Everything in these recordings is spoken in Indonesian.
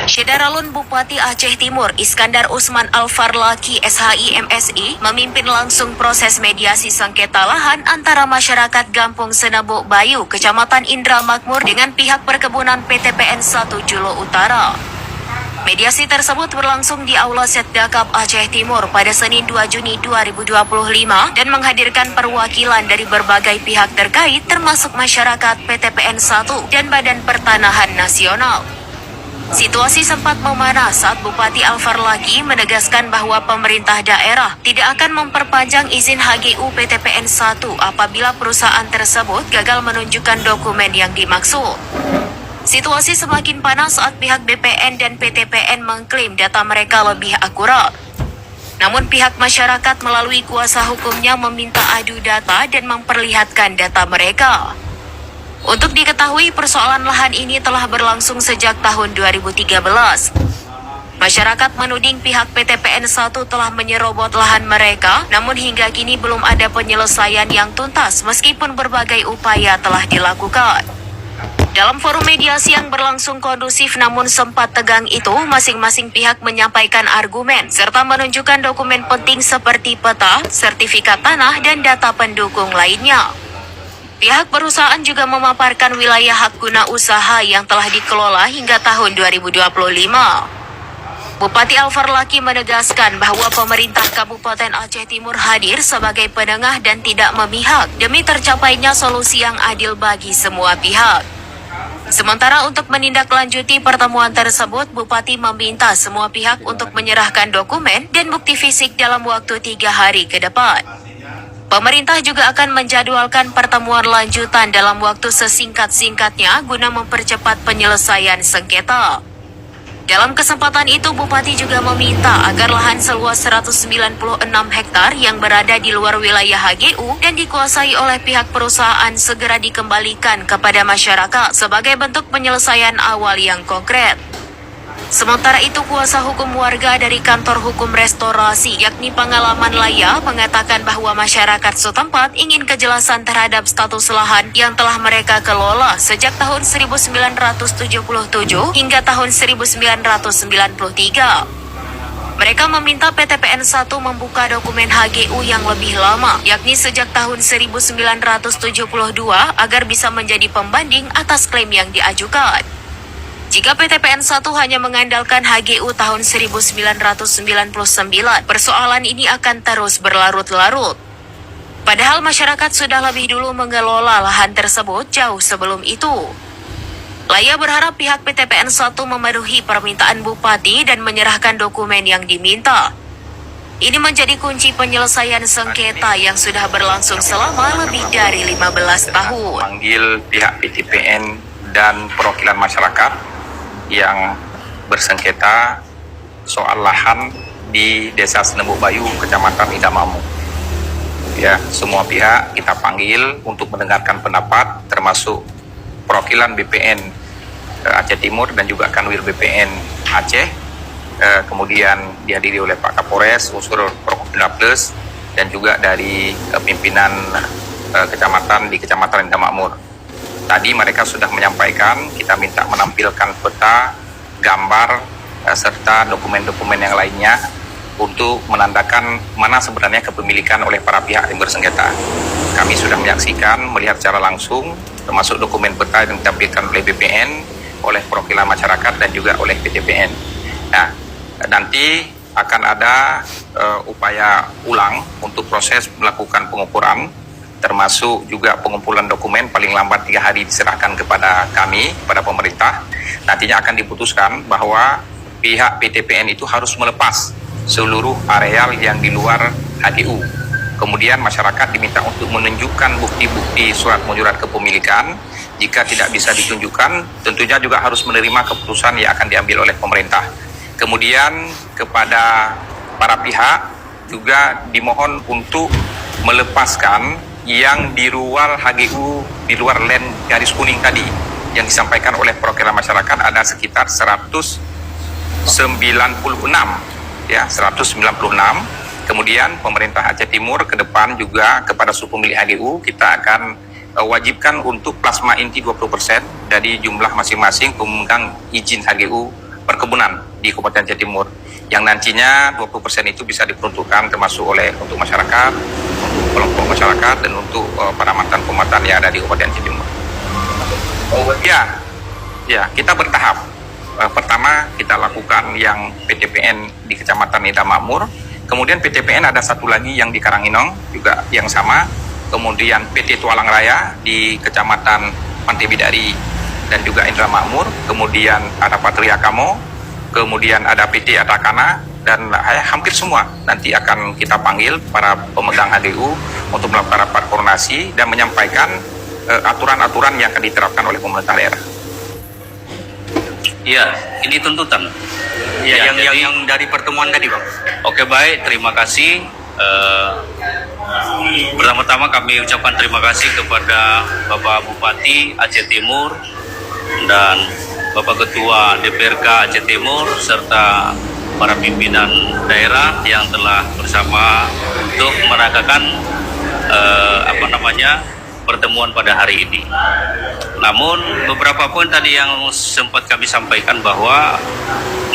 Syederalun Bupati Aceh Timur Iskandar Usman Al-Farlaki SHI MSI memimpin langsung proses mediasi sengketa lahan antara masyarakat Gampung Senebuk Bayu, Kecamatan Indra Makmur dengan pihak perkebunan PTPN 1 Julo Utara. Mediasi tersebut berlangsung di Aula Setdakap Aceh Timur pada Senin 2 Juni 2025 dan menghadirkan perwakilan dari berbagai pihak terkait termasuk masyarakat PTPN 1 dan Badan Pertanahan Nasional. Situasi sempat memanas saat Bupati Al-Farlaki menegaskan bahwa pemerintah daerah tidak akan memperpanjang izin HGU PTPN 1 apabila perusahaan tersebut gagal menunjukkan dokumen yang dimaksud. Situasi semakin panas saat pihak BPN dan PTPN mengklaim data mereka lebih akurat. Namun pihak masyarakat melalui kuasa hukumnya meminta adu data dan memperlihatkan data mereka. Untuk diketahui, persoalan lahan ini telah berlangsung sejak tahun 2013. Masyarakat menuding pihak PTPN 1 telah menyerobot lahan mereka, namun hingga kini belum ada penyelesaian yang tuntas meskipun berbagai upaya telah dilakukan. Dalam forum mediasi yang berlangsung kondusif namun sempat tegang itu, masing-masing pihak menyampaikan argumen serta menunjukkan dokumen penting seperti peta, sertifikat tanah, dan data pendukung lainnya. Pihak perusahaan juga memaparkan wilayah hak guna usaha yang telah dikelola hingga tahun 2025. Bupati Al-Farlaki menegaskan bahwa pemerintah Kabupaten Aceh Timur hadir sebagai penengah dan tidak memihak demi tercapainya solusi yang adil bagi semua pihak. Sementara untuk menindaklanjuti pertemuan tersebut, Bupati meminta semua pihak untuk menyerahkan dokumen dan bukti fisik dalam waktu 3 hari ke depan. Pemerintah juga akan menjadwalkan pertemuan lanjutan dalam waktu sesingkat-singkatnya guna mempercepat penyelesaian sengketa. Dalam kesempatan itu, Bupati juga meminta agar lahan seluas 196 hektar yang berada di luar wilayah HGU dan dikuasai oleh pihak perusahaan segera dikembalikan kepada masyarakat sebagai bentuk penyelesaian awal yang konkret. Sementara itu, kuasa hukum warga dari Kantor Hukum Restorasi yakni Pengalaman Laya mengatakan bahwa masyarakat setempat ingin kejelasan terhadap status lahan yang telah mereka kelola sejak tahun 1977 hingga tahun 1993. Mereka meminta PTPN 1 membuka dokumen HGU yang lebih lama, yakni sejak tahun 1972 agar bisa menjadi pembanding atas klaim yang diajukan. Jika PTPN 1 hanya mengandalkan HGU tahun 1999, persoalan ini akan terus berlarut-larut. Padahal masyarakat sudah lebih dulu mengelola lahan tersebut jauh sebelum itu. Laya berharap pihak PTPN 1 memenuhi permintaan Bupati dan menyerahkan dokumen yang diminta. Ini menjadi kunci penyelesaian sengketa yang sudah berlangsung selama lebih dari 15 tahun. Panggil pihak PTPN dan perwakilan masyarakat yang bersengketa soal lahan di Desa Senebuk Bayu, Kecamatan Indra Makmur. Ya, semua pihak kita panggil untuk mendengarkan pendapat, termasuk perwakilan BPN Aceh Timur dan juga Kanwil BPN Aceh. Kemudian dihadiri oleh Pak Kapolres, unsur Prokopimda Plus, dan juga dari pimpinan kecamatan di Kecamatan Indra Makmur. Tadi mereka sudah menyampaikan, kita minta menampilkan peta, gambar, serta dokumen-dokumen yang lainnya untuk menandakan mana sebenarnya kepemilikan oleh para pihak yang bersengketa. Kami sudah menyaksikan, melihat secara langsung, termasuk dokumen peta yang ditampilkan oleh BPN, oleh perwakilan masyarakat, dan juga oleh PTPN. Nah, nanti akan ada upaya ulang untuk proses melakukan pengukuran, termasuk juga pengumpulan dokumen paling lambat 3 hari diserahkan kepada kami, kepada pemerintah. Nantinya akan diputuskan bahwa pihak PTPN itu harus melepas seluruh areal yang di luar HGU. Kemudian masyarakat diminta untuk menunjukkan bukti-bukti surat menyurat kepemilikan. Jika tidak bisa ditunjukkan, tentunya juga harus menerima keputusan yang akan diambil oleh pemerintah. Kemudian kepada para pihak juga dimohon untuk melepaskan yang di luar HGU, di luar land garis kuning tadi, yang disampaikan oleh perwakilan masyarakat ada sekitar 196, ya, 196. Kemudian pemerintah Aceh Timur ke depan juga kepada seluruh pemilik HGU, kita akan wajibkan untuk plasma inti 20% dari jumlah masing-masing pemegang izin HGU perkebunan di Kabupaten Aceh Timur, yang nantinya 20% itu bisa diperuntukkan termasuk untuk masyarakat, untuk kelompok masyarakat, dan untuk penamatan yang ada di Kabupaten Aceh Timur. Ya, kita bertahap. Pertama kita lakukan yang PTPN di Kecamatan Indah Makmur, kemudian PTPN ada satu lagi yang di Karanginong juga yang sama, kemudian PT Tualang Raya di Kecamatan Pantai Bidari dan juga Indah Makmur, kemudian ada Patria Kamo, kemudian ada PT Atakana, dan hampir semua nanti akan kita panggil para pemegang HGU untuk melakukan rapat koordinasi dan menyampaikan aturan-aturan yang akan diterapkan oleh pemerintah daerah. Ya, ini tuntutan. Ya, yang dari pertemuan tadi, Bang. Oke, baik, terima kasih. Pertama-tama kami ucapkan terima kasih kepada Bapak Bupati Aceh Timur dan Bapak Ketua DPRK Aceh Timur serta para pimpinan daerah yang telah bersama untuk meragakan pertemuan pada hari ini. Namun beberapa poin tadi yang sempat kami sampaikan bahwa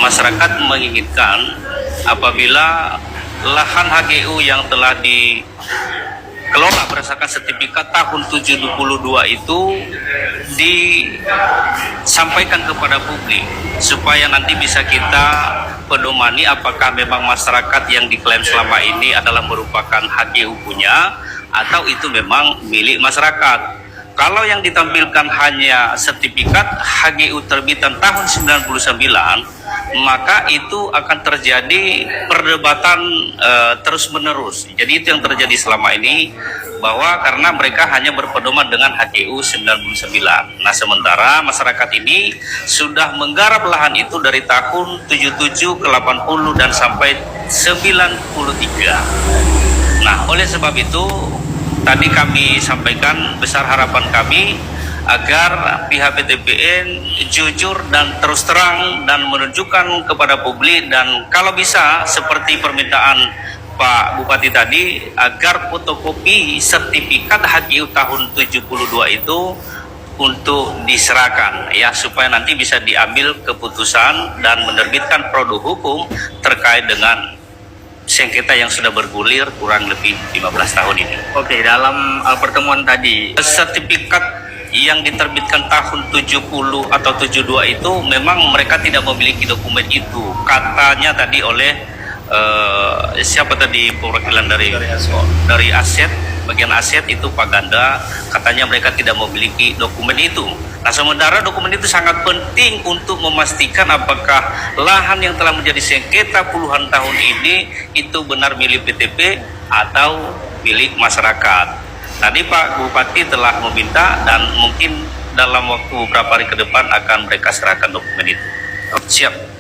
masyarakat menginginkan apabila lahan HGU yang telah dikelola berdasarkan sertifikat tahun 72 itu disampaikan kepada publik supaya nanti bisa kita pedomani apakah memang masyarakat yang diklaim selama ini adalah merupakan HGU punya atau itu memang milik masyarakat. Kalau yang ditampilkan hanya sertifikat HGU terbitan tahun 99, maka itu akan terjadi perdebatan terus-menerus. Jadi itu yang terjadi selama ini, bahwa karena mereka hanya berpedoman dengan HGU 99. Nah, sementara masyarakat ini sudah menggarap lahan itu dari tahun 77 ke 80 dan sampai 93. Nah, oleh sebab itu tadi kami sampaikan besar harapan kami agar pihak PTPN jujur dan terus terang dan menunjukkan kepada publik, dan kalau bisa seperti permintaan Pak Bupati tadi agar fotokopi sertifikat HGU tahun 72 itu untuk diserahkan ya, supaya nanti bisa diambil keputusan dan menerbitkan produk hukum terkait dengan sengketa yang sudah bergulir kurang lebih 15 tahun ini. Oke, dalam pertemuan tadi, sertifikat yang diterbitkan tahun 70 atau 72 itu memang mereka tidak memiliki dokumen itu. Katanya tadi oleh siapa tadi perwakilan dari aset, bagian aset itu Pak Ganda, katanya mereka tidak memiliki dokumen itu. Nah, sementara dokumen itu sangat penting untuk memastikan apakah lahan yang telah menjadi sengketa puluhan tahun ini itu benar milik PTP atau milik masyarakat. Tadi Pak Bupati telah meminta dan mungkin dalam waktu beberapa hari ke depan akan mereka serahkan dokumen itu. Siap.